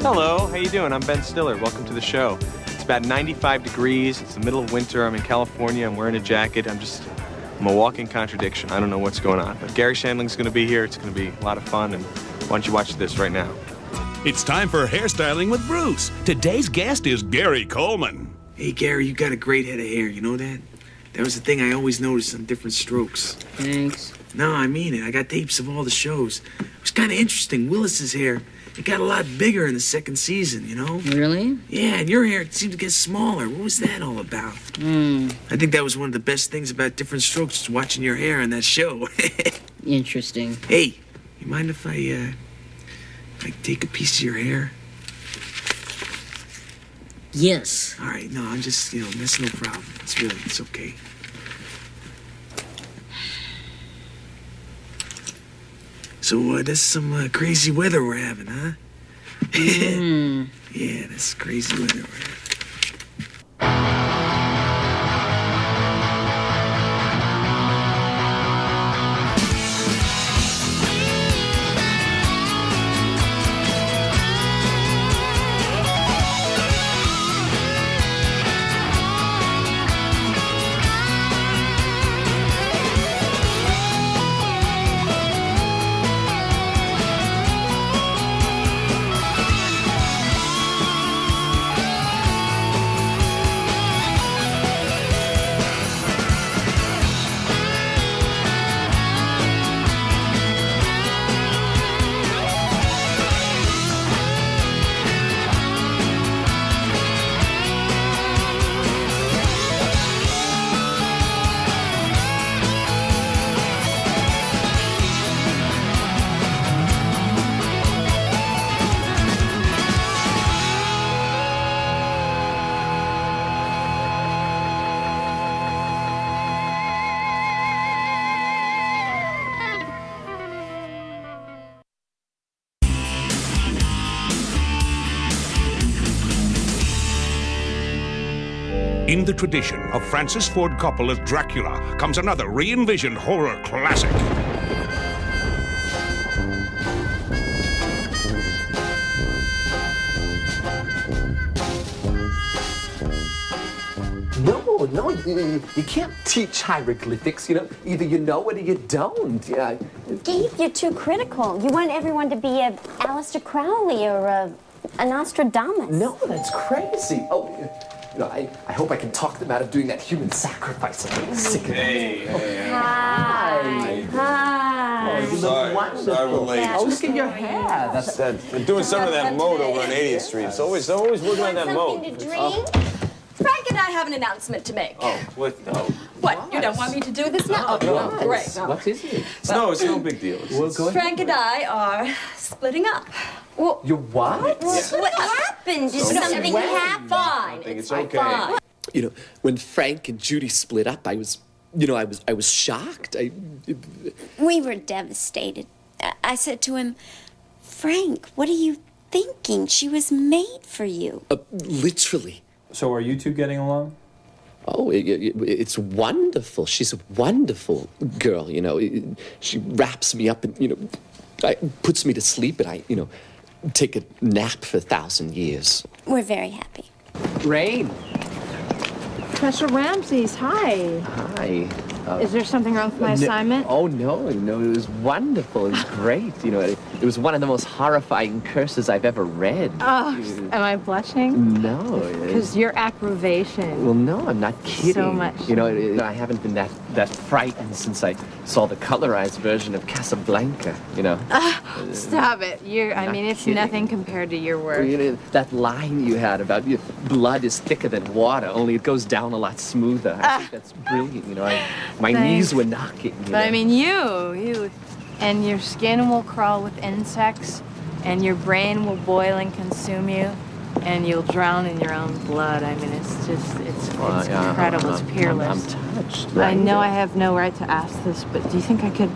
Hello, how you doing? I'm Ben Stiller. Welcome to the show. It's about 95 degrees. It's the middle of winter. I'm in California. I'm wearing a jacket. I'm a walking contradiction. I don't know what's going on. But Garry Shandling's going to be here. It's going to be a lot of fun. And why don't you watch this right now? It's time for Hairstyling with Bruce. Today's guest is Gary Coleman. Hey, Gary, you got a great head of hair. You know that? That was the thing I always noticed on different strokes. Thanks. No, I mean it. I got tapes of all the shows. It was kind of interesting. Willis's hair, it got a lot bigger in the second season, you know? Really? Yeah, and your hair seemed to get smaller. What was that all about? I think that was one of the best things about different strokes, is watching your hair on that show. Interesting. Hey, you mind if I take a piece of your hair? Yes. All right, no, I'm just, that's no problem. It's okay. So, that's some crazy weather we're having, huh? Yeah, that's crazy weather we're having. In the tradition of Francis Ford Coppola's Dracula comes another re-envisioned horror classic. No, you can't teach hieroglyphics, Either you know it or you don't. Yeah. Gabe, you're too critical. You want everyone to be a Aleister Crowley or a Nostradamus. No, that's crazy. Oh, I hope I can talk them out of doing that human sacrifice. I'm sick of it. Hi. Oh, you look wonderful. Sorry we're late. Oh, look at your hair. That's They're doing some of that mode over on 80th Street. It's always working on that mode. Something to drink? Frank and I have an announcement to make. Oh, what? No. What? You don't want me to do this now? Oh, great. What is it? It's no big deal. Frank and I are splitting up. Well, You what? what happened? Did something happen? Fine. I think it's okay. Fine. When Frank and Judy split up, I was shocked. We were devastated. I said to him, Frank, what are you thinking? She was made for you. Literally. So are you two getting along? Oh, it's wonderful. She's a wonderful girl, She wraps me up and, puts me to sleep, and I, take a nap for 1,000 years. We're very happy. Rain. Professor Ramses, hi. Hi. Is there something wrong with my assignment? Oh, no, it was wonderful. It was great. It was one of the most horrifying curses I've ever read. Oh, am I blushing? No. Because your aggravation. Well, no, I'm not kidding. So much. I haven't been that frightened since I saw the colorized version of Casablanca, Stop it. It's kidding. nothing compared to your work. That line you had about blood is thicker than water, only it goes down a lot smoother. I think that's brilliant, My knees were knocking. But you, and your skin will crawl with insects, and your brain will boil and consume you, and you'll drown in your own blood. It's incredible. It's peerless. I'm touched. Right? I know I have no right to ask this, but do you think I could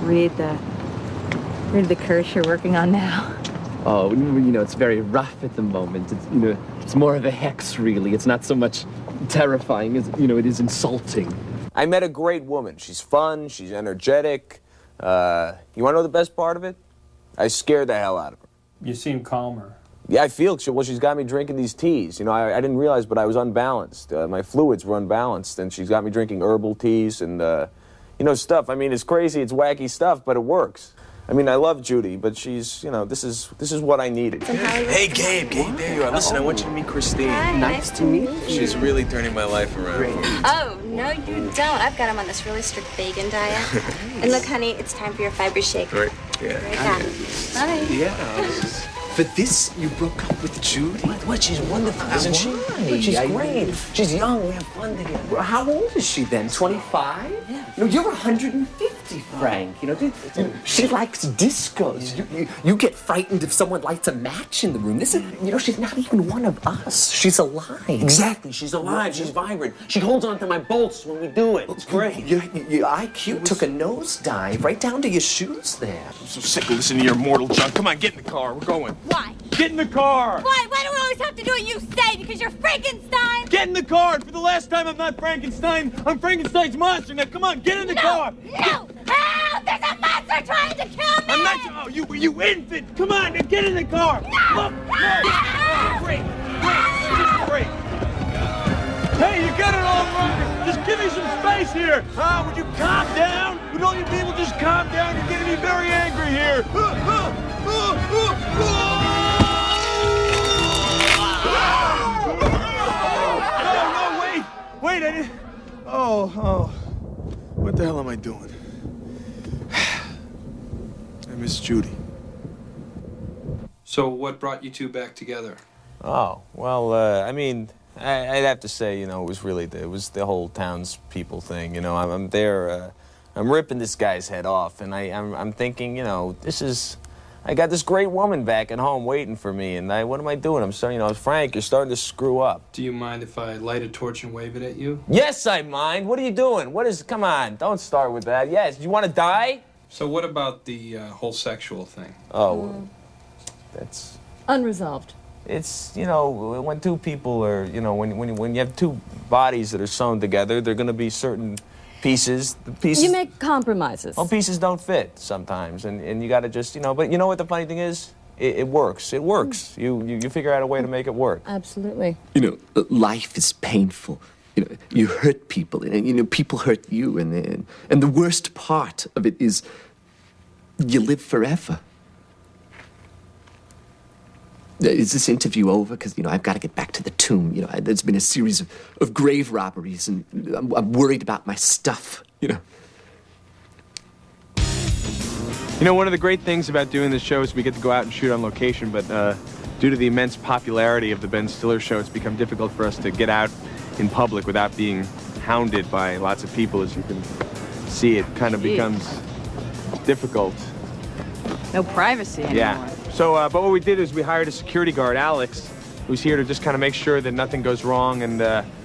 read the curse you're working on now? Oh, it's very rough at the moment. It's more of a hex, really. It's not so much terrifying as, it is insulting. I met a great woman. She's fun. She's energetic. You want to know the best part of it? I scared the hell out of her. You seem calmer. Yeah, I feel, well, she's got me drinking these teas. You know, I didn't realize, but I was unbalanced. My fluids were unbalanced, and she's got me drinking herbal teas and, you know, stuff. I mean, it's crazy, it's wacky stuff, but it works. I mean, I love Judy, but she's, you know, this is what I needed. Hey, Gabe, there you are. Listen, I want you to meet Christine. Hi, nice to meet you. She's really turning my life around. Oh, no, you don't. I've got him on this really strict vegan diet. And look, honey, it's time for your fiber shake. Right, yeah. Bye. Yeah. For this, you broke up with Judy? What? She's wonderful, isn't she? Why? She's great. She's young. We have fun together. Well, how old is she then? 25? Yeah. No, you're 150, Frank. You know, she likes discos. You get frightened if someone lights a match in the room. This is, you know, she's not even one of us. She's alive. Exactly. She's alive. She's vibrant. She holds on to my bolts when we do it. It's great. Your IQ took a nosedive right down to your shoes there. I'm so sick of listening to your mortal junk. Come on, get in the car. We're going. Why? Get in the car! Why? Why do we always have to do what you say? Because you're Frankenstein? Get in the car! For the last time, I'm not Frankenstein. I'm Frankenstein's monster. Now, come on, get in the car! No! Help! There's a monster trying to kill me! I'm not. Oh, you infant! Come on, now get in the car! No! Look! No! Oh, great! Great! Hey, you got it all wrong! Just give me some space here! Would you calm down? Would all you people just calm down? You're getting me very angry here! No, wait, I didn't. Oh. What the hell am I doing? I miss Judy. So what brought you two back together? Oh, well, I mean, I'd have to say, you know, it was the whole townspeople thing. You know, I'm there, I'm ripping this guy's head off, and I'm thinking, you know, I got this great woman back at home waiting for me, and what am I doing? I'm starting, you know, Frank, you're starting to screw up. Do you mind if I light a torch and wave it at you? Yes, I mind. What are you doing? Come on, don't start with that. Yes, you want to die? So what about the whole sexual thing? Oh, that's... Unresolved. It's, you know, when two people are, you know, when you have two bodies that are sewn together, there are going to be certain pieces. You make compromises. Well, pieces don't fit sometimes, and you got to just, you know. But you know what the funny thing is? It works. It works. You figure out a way to make it work. Absolutely. You know, life is painful. You know, you hurt people, and you know, people hurt you, and the worst part of it is you live forever. Is this interview over? Because, you know, I've got to get back to the tomb. You know, there's been a series of grave robberies, and I'm worried about my stuff, you know. You know, one of the great things about doing this show is we get to go out and shoot on location, but due to the immense popularity of the Ben Stiller show, it's become difficult for us to get out in public without being hounded by lots of people. As you can see, it kind of becomes difficult. No privacy anymore. Yeah. So, but what we did is we hired a security guard, Alex, who's here to just kind of make sure that nothing goes wrong and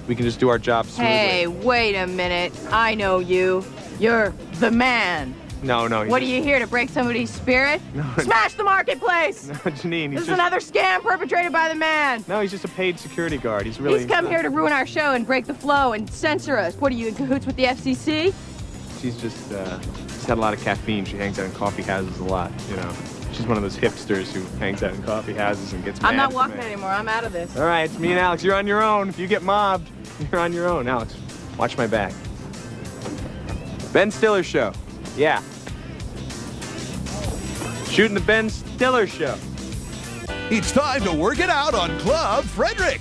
we can just do our job smoothly. Hey, wait a minute. I know you. You're the man. No. What are you here to break somebody's spirit? No. Smash the marketplace! No, Janine, This is another scam perpetrated by the man. No, he's just a paid security guard. He's come here to ruin our show and break the flow and censor us. What are you, in cahoots with the FCC? She's just had a lot of caffeine. She hangs out in coffee houses a lot, you know. She's one of those hipsters who hangs out in coffee houses and gets mad. I'm not walking anymore. I'm out of this. All right, it's me and Alex. You're on your own. If you get mobbed, you're on your own. Alex, watch my back. Ben Stiller Show. Yeah. Shooting the Ben Stiller Show. It's time to work it out on Club Fredrick.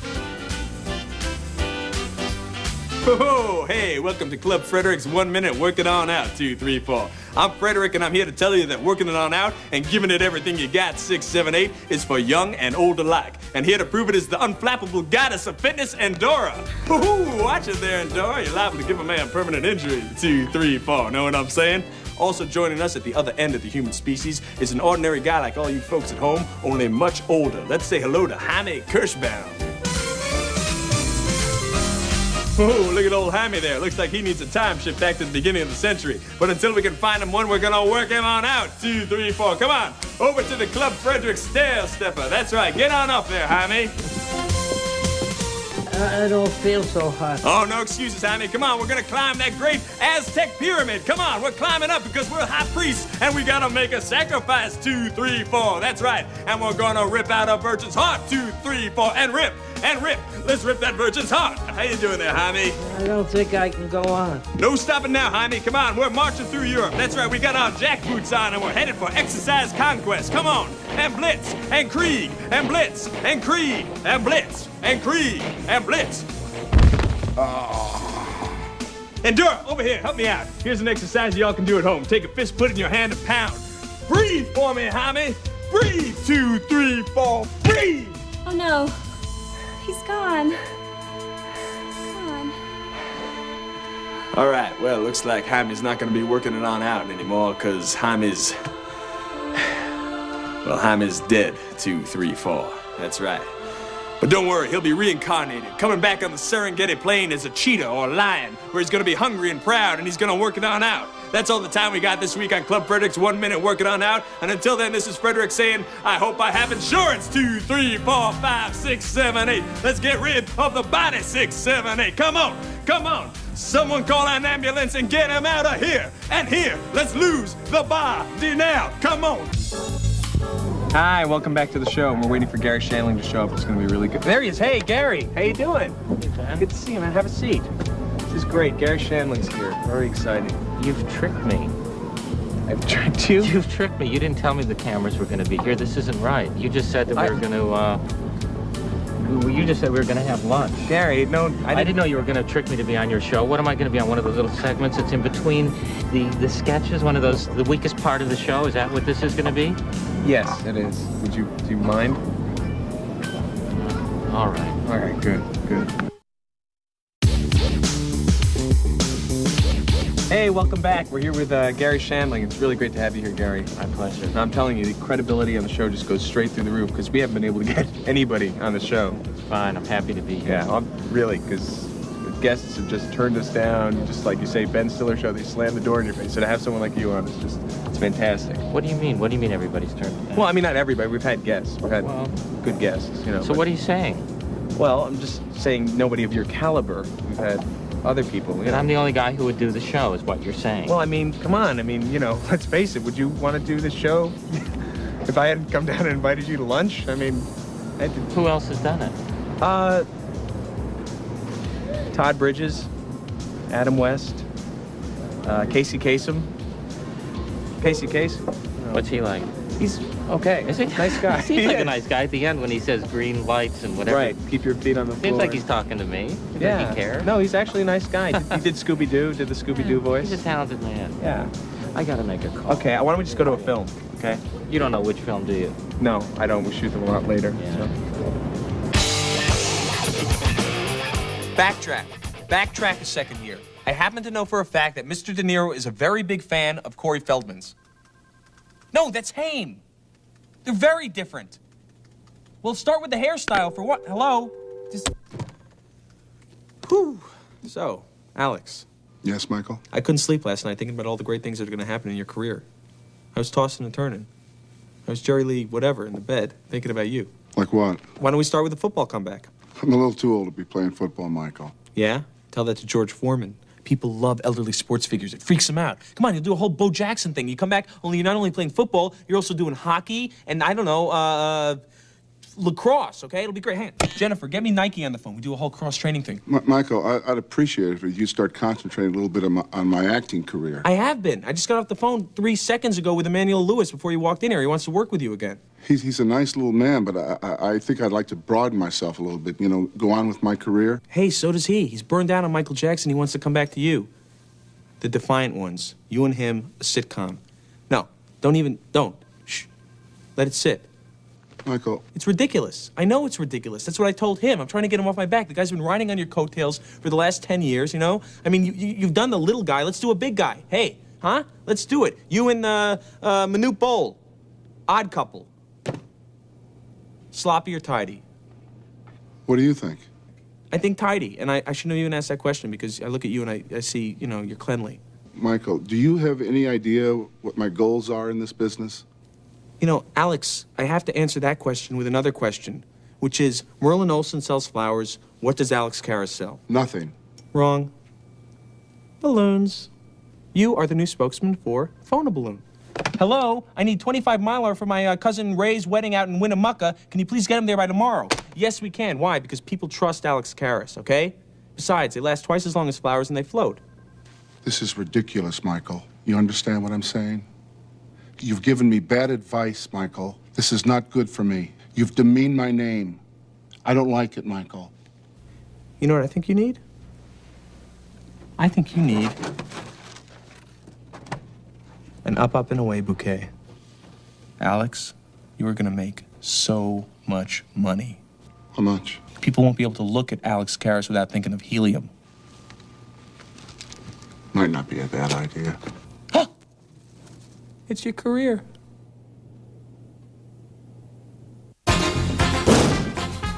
Oh, hey, welcome to Club Fredrick's 1 minute work it on out, 2, 3, 4. I'm Fredrick, and I'm here to tell you that working it on out and giving it everything you got, 6, 7, 8, is for young and old alike. And here to prove it is the unflappable goddess of fitness, Endora. Woohoo, watch it there, Endora. You're liable to give a man permanent injury, 2, 3, 4. Know what I'm saying? Also joining us at the other end of the human species is an ordinary guy like all you folks at home, only much older. Let's say hello to Jaime Kirschbaum. Oh, look at old Jaime there. Looks like he needs a time shift back to the beginning of the century. But until we can find him one, we're gonna work him on out. 2, 3, 4. Come on, over to the Club Fredrick stair stepper. That's right. Get on up there, Jaime. I don't feel so hot. Oh, no excuses, Jaime. Come on, we're gonna climb that great Aztec pyramid. Come on, we're climbing up because we're high priests and we gotta make a sacrifice. 2, 3, 4. That's right. And we're gonna rip out a virgin's heart. 2, 3, 4. And rip. And rip. Let's rip that virgin's heart. How you doing there, Jaime? I don't think I can go on. No stopping now, Jaime. Come on, we're marching through Europe. That's right, we got our jackboots on and we're headed for exercise conquest. Come on. And blitz. And Krieg. And blitz. And Krieg. And blitz. And Krieg. And blitz. Oh. And Dura, over here, help me out. Here's an exercise y'all can do at home. Take a fist, put it in your hand, and pound. Breathe for me, Jaime. Breathe. 2, 3, 4. Breathe. Oh no, he's gone. He's gone. All right, well, looks like Jaime's not going to be working it on out anymore because Jaime's dead. 2, 3, 4. That's right. But don't worry, he'll be reincarnated, coming back on the Serengeti plain as a cheetah or a lion, where he's gonna be hungry and proud, and he's gonna work it on out. That's all the time we got this week on Club Fredrick's 1 Minute Work It On Out. And until then, this is Fredrick saying, I hope I have insurance. 2, 3, 4, 5, 6, 7, 8. Let's get rid of the body. 6, 7, 8. Come on, come on. Someone call an ambulance and get him out of here. And here, let's lose the body now. Come on. Hi, welcome back to the show. We're waiting for Garry Shandling to show up. It's going to be really good. There he is. Hey, Gary. How you doing? Hey, good to see you, man. Have a seat. This is great. Garry Shandling's here. Very exciting. You've tricked me. I've tricked you? You've tricked me. You didn't tell me the cameras were going to be here. This isn't right. You just said that we were going to, you just said we were going to have lunch. Gary, no, I didn't know you were going to trick me to be on your show. What am I going to be on? One of those little segments that's in between the sketches? One of those, the weakest part of the show? Is that what this is going to be? Yes, it is. Do you mind? All right. All right, good. Hey, welcome back. We're here with Garry Shandling. It's really great to have you here, Gary. My pleasure. And I'm telling you, the credibility on the show just goes straight through the roof because we haven't been able to get anybody on the show. It's fine. I'm happy to be here. Yeah, really, because the guests have just turned us down. Just like you say, Ben Stiller show, they slam the door in your face. So to have someone like you on, it's fantastic. What do you mean? What do you mean everybody's turned it down? Well, I mean, not everybody. We've had guests. We've had good guests, you know. So what are you saying? Well, I'm just saying nobody of your caliber. We've had other people. And I'm the only guy who would do the show, is what you're saying. Well, I mean, come on. I mean, you know, let's face it. Would you want to do the show if I hadn't come down and invited you to lunch? I mean, who else has done it? Todd Bridges, Adam West, Casey Kasem. Casey Kasem. What's he like? He's okay. Is he? Nice guy. He seems like a nice guy at the end when he says green lights and whatever. Right. Keep your feet on the floor. Seems like he's talking to me. Yeah. Does he care? No, he's actually a nice guy. He did Scooby-Doo. Did the Scooby-Doo voice. He's a talented man. Yeah. I gotta make a call. Okay. Why don't we just go to a film? Okay. You don't know which film, do you? No, I don't. We shoot them a lot later. Yeah. So. Backtrack a second here. I happen to know for a fact that Mr. De Niro is a very big fan of Corey Feldman's. No, that's Haim. They're very different. We'll start with the hairstyle for what? Hello? Whew. So, Alex. Yes, Michael? I couldn't sleep last night thinking about all the great things that are going to happen in your career. I was tossing and turning. I was Jerry Lee whatever in the bed thinking about you. Like what? Why don't we start with the football comeback? I'm a little too old to be playing football, Michael. Yeah? Tell that to George Foreman. People love elderly sports figures. It freaks them out. Come on, you'll do a whole Bo Jackson thing. You come back, only you're not only playing football, you're also doing hockey and, I don't know, lacrosse, okay? It'll be great. Hang on. Jennifer, get me Nike on the phone. We do a whole cross-training thing. Michael, I'd appreciate it if you start concentrating a little bit on my acting career. I have been. I just got off the phone 3 seconds ago with Emmanuel Lewis before you walked in here. He wants to work with you again. He's a nice little man, but I think I'd like to broaden myself a little bit, you know, go on with my career. Hey, so does he. He's burned down on Michael Jackson. He wants to come back to you. The Defiant Ones. You and him, a sitcom. No, don't. Shh. Let it sit. Michael. It's ridiculous. I know it's ridiculous. That's what I told him. I'm trying to get him off my back. The guy's been riding on your coattails for the last 10 years, you know? I mean, you've done the little guy. Let's do a big guy. Hey, huh? Let's do it. You and Manute Bol. Odd Couple. Sloppy or tidy? What do you think? I think tidy. And I shouldn't have even asked that question because I look at you and I see, you know, you're cleanly. Michael, do you have any idea what my goals are in this business? You know, Alex, I have to answer that question with another question, which is, Merlin Olsen sells flowers, What does Alex Karras sell? Nothing. Wrong. Balloons. You are the new spokesman for Phone a Balloon. Hello, I need 25 Mylar for my cousin Ray's wedding out in Winnemucca. Can you please get him there by tomorrow? Yes, we can. Why? Because people trust Alex Karras, okay? Besides, they last twice as long as flowers and they float. This is ridiculous, Michael. You understand what I'm saying? You've given me bad advice, Michael. This is not good for me. You've demeaned my name. I don't like it, Michael. You know what I think you need? I think you need an up and away bouquet. Alex, you are gonna make so much money. How much? People won't be able to look at Alex Karras without thinking of helium. Might not be a bad idea. It's your career.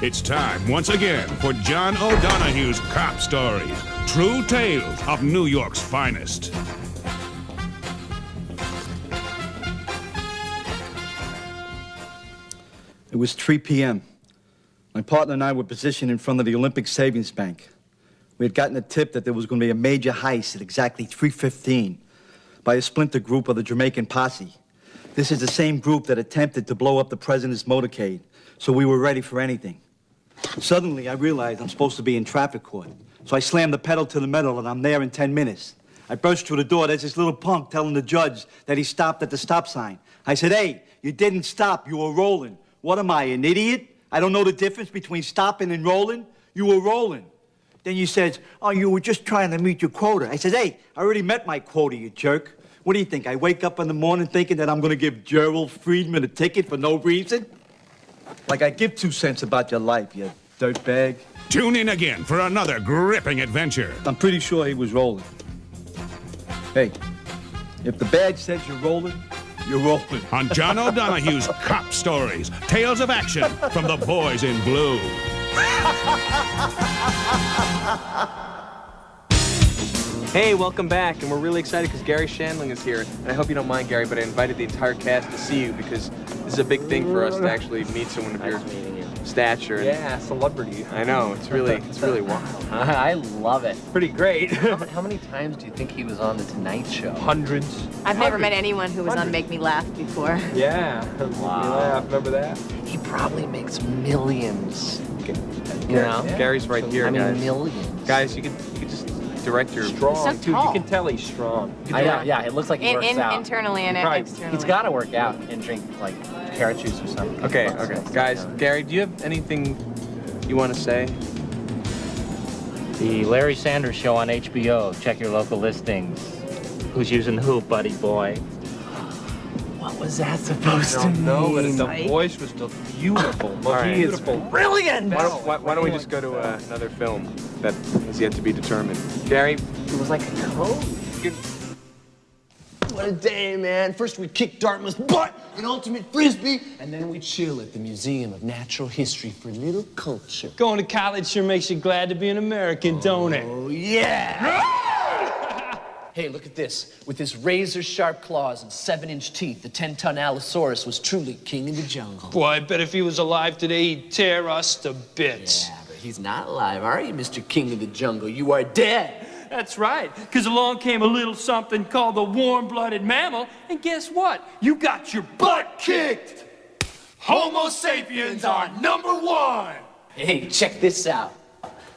It's time once again for John O'Donohue's Cop Stories, true tales of New York's finest. It was 3 p.m. My partner and I were positioned in front of the Olympic Savings Bank. We had gotten a tip that there was going to be a major heist at exactly 3:15 by a splinter group of the Jamaican posse. This is the same group that attempted to blow up the president's motorcade, so we were ready for anything. Suddenly, I realized I'm supposed to be in traffic court, so I slammed the pedal to the metal and I'm there in 10 minutes. I burst through the door. There's this little punk telling the judge that he stopped at the stop sign. I said, "Hey, you didn't stop. You were rolling." What am I, an idiot? I don't know the difference between stopping and rolling? You were rolling. Then you says, "Oh, you were just trying to meet your quota." I says, "Hey, I already met my quota, you jerk. What do you think? I wake up in the morning thinking that I'm going to give Gerald Friedman a ticket for no reason? Like I give 2 cents about your life, you dirtbag." Tune in again for another gripping adventure. I'm pretty sure he was rolling. Hey, if the badge says you're rolling, you're rolling. On John O'Donohue's Cop Stories, tales of action from the boys in blue. Hey, welcome back, and we're really excited because Garry Shandling is here. And I hope you don't mind, Gary, but I invited the entire cast to see you because this is a big thing for us to actually meet someone of your stature. Yeah, celebrity. I know, it's really wild. I love it. Pretty great. How many times do you think he was on The Tonight Show? Hundreds. I've never met anyone who was on Make Me Laugh before. Yeah. Wow. Remember that? He probably makes millions. You know? Gary's right here, I mean, guys. millions. Guys, you could just direct your... Strong, too. You can tell he's strong. Yeah, it looks like he works out. Internally and externally. He's got to work out and drink, like, carrot juice or something. Okay. Guys, Gary, do you have anything you want to say? The Larry Sanders Show on HBO. Check your local listings. Who's using who, buddy boy? What was that supposed to mean? No, but the voice was still beautiful. Beautiful. Brilliant! Why don't we just go to another film that is yet to be determined? Gary? It was like a code. What a day, man. First we kick Dartmouth's butt in ultimate frisbee, and then we chill at the Museum of Natural History for a little culture. Going to college sure makes you glad to be an American, don't it? Oh, yeah! Hey, look at this. With his razor-sharp claws and 7-inch teeth, the 10-ton Allosaurus was truly king of the jungle. Boy, I bet if he was alive today, he'd tear us to bits. Yeah, but he's not alive, are you, Mr. King of the Jungle? You are dead. That's right, because along came a little something called the warm-blooded mammal, and guess what? You got your butt kicked! Homo sapiens are #1! Hey, check this out.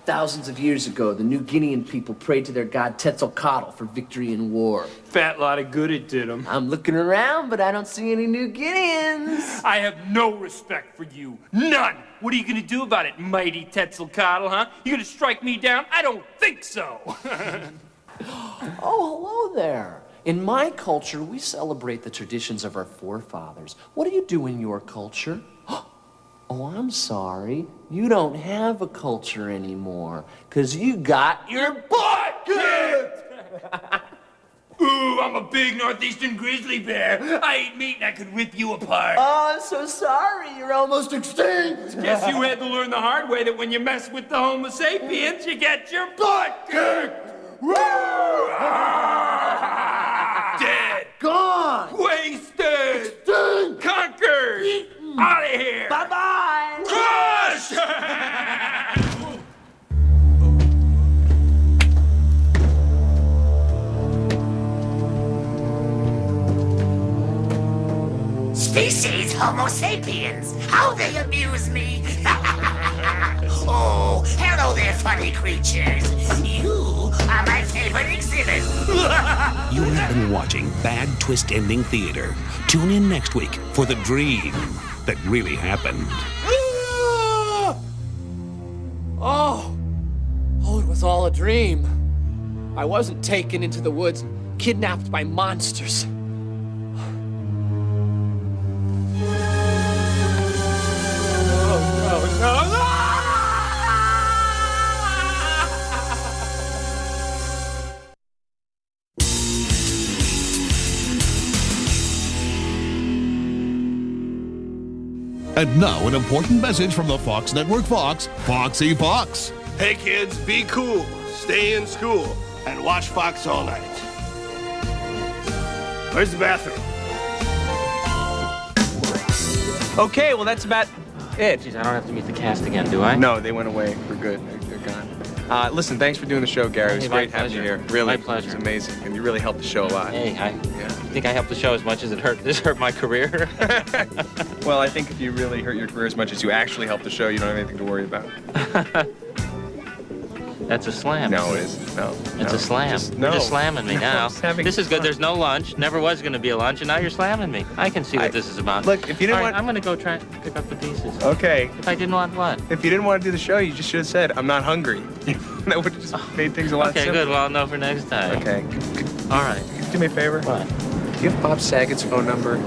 Thousands of years ago, the New Guinean people prayed to their god Quetzalcoatl for victory in war. Fat lot of good it did them. I'm looking around, but I don't see any New Guineans. I have no respect for you. None! What are you gonna do about it, mighty Quetzalcoatl, huh? You gonna strike me down? I don't think so! Oh, hello there. In my culture, we celebrate the traditions of our forefathers. What do you do in your culture? Oh, I'm sorry. You don't have a culture anymore, because you got your butt kicked! Ooh, I'm a big northeastern grizzly bear. I eat meat and I could rip you apart. Oh, I'm so sorry. You're almost extinct. Guess you had to learn the hard way that when you mess with the Homo sapiens, you get your butt kicked! Dead. Gone. Wasted. Extinct. Conquered. Out of here. Bye-bye. Crush! Species Homo sapiens. How they amuse me. Oh, hello there, funny creatures. You are my favorite exhibit. You have been watching Bad Twist Ending Theater. Tune in next week for the dream that really happened. Oh, it was all a dream. I wasn't taken into the woods, kidnapped by monsters. No. And now an important message from the Fox Network Fox, Foxy Fox. Hey kids, be cool, stay in school, and watch Fox all night. Where's the bathroom? Okay, well, that's about it. Geez, I don't have to meet the cast again, do I? No, they went away for good. They're gone. Listen, thanks for doing the show, Gary. It was Hey, great my having you pleasure. here. Really, My pleasure. It was amazing, and you really helped the show a lot. Hey, I think I helped the show as much as this hurt my career. Well, I think if you really hurt your career as much as you actually helped the show, you don't have anything to worry about. That's a slam. No, it isn't. No. It's a slam. You're just slamming me now. This is good. There's no lunch. Never was going to be a lunch, and now you're slamming me. I can see what this is about. Look, if you didn't All want... I'm going to go try and pick up the pieces. Okay. If I didn't want what? If you didn't want to do the show, you just should have said, I'm not hungry. That would have just made things a lot Okay, simpler. good. Well, I'll know for next time. Okay. All right. Could you do me a favor? What? Do you have Bob Saget's phone number?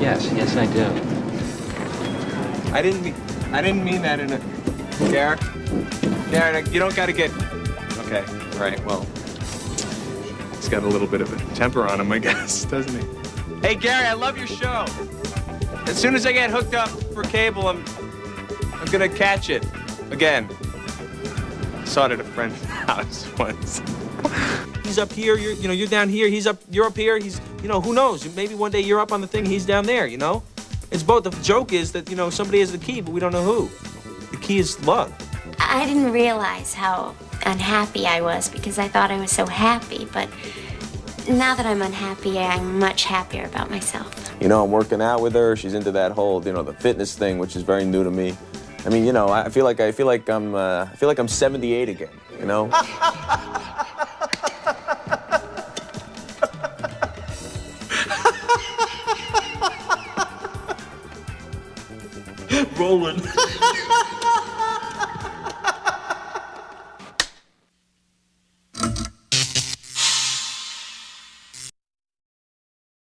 Yes, I do. I didn't mean that in a... Garrett, you don't gotta get... Okay, all right, well... He's got a little bit of a temper on him, I guess, doesn't he? Hey, Gary, I love your show. As soon as I get hooked up for cable, I'm gonna catch it again. I saw it at a friend's house once. He's up here, you're down here, you're up here, who knows? Maybe one day you're up on the thing, he's down there, It's both. The joke is that, somebody has the key, but we don't know who. The key is love. I didn't realize how unhappy I was because I thought I was so happy, but now that I'm unhappy, I'm much happier about myself. I'm working out with her. She's into that whole, the fitness thing, which is very new to me. I mean, I feel like I'm 78 again, Rolling.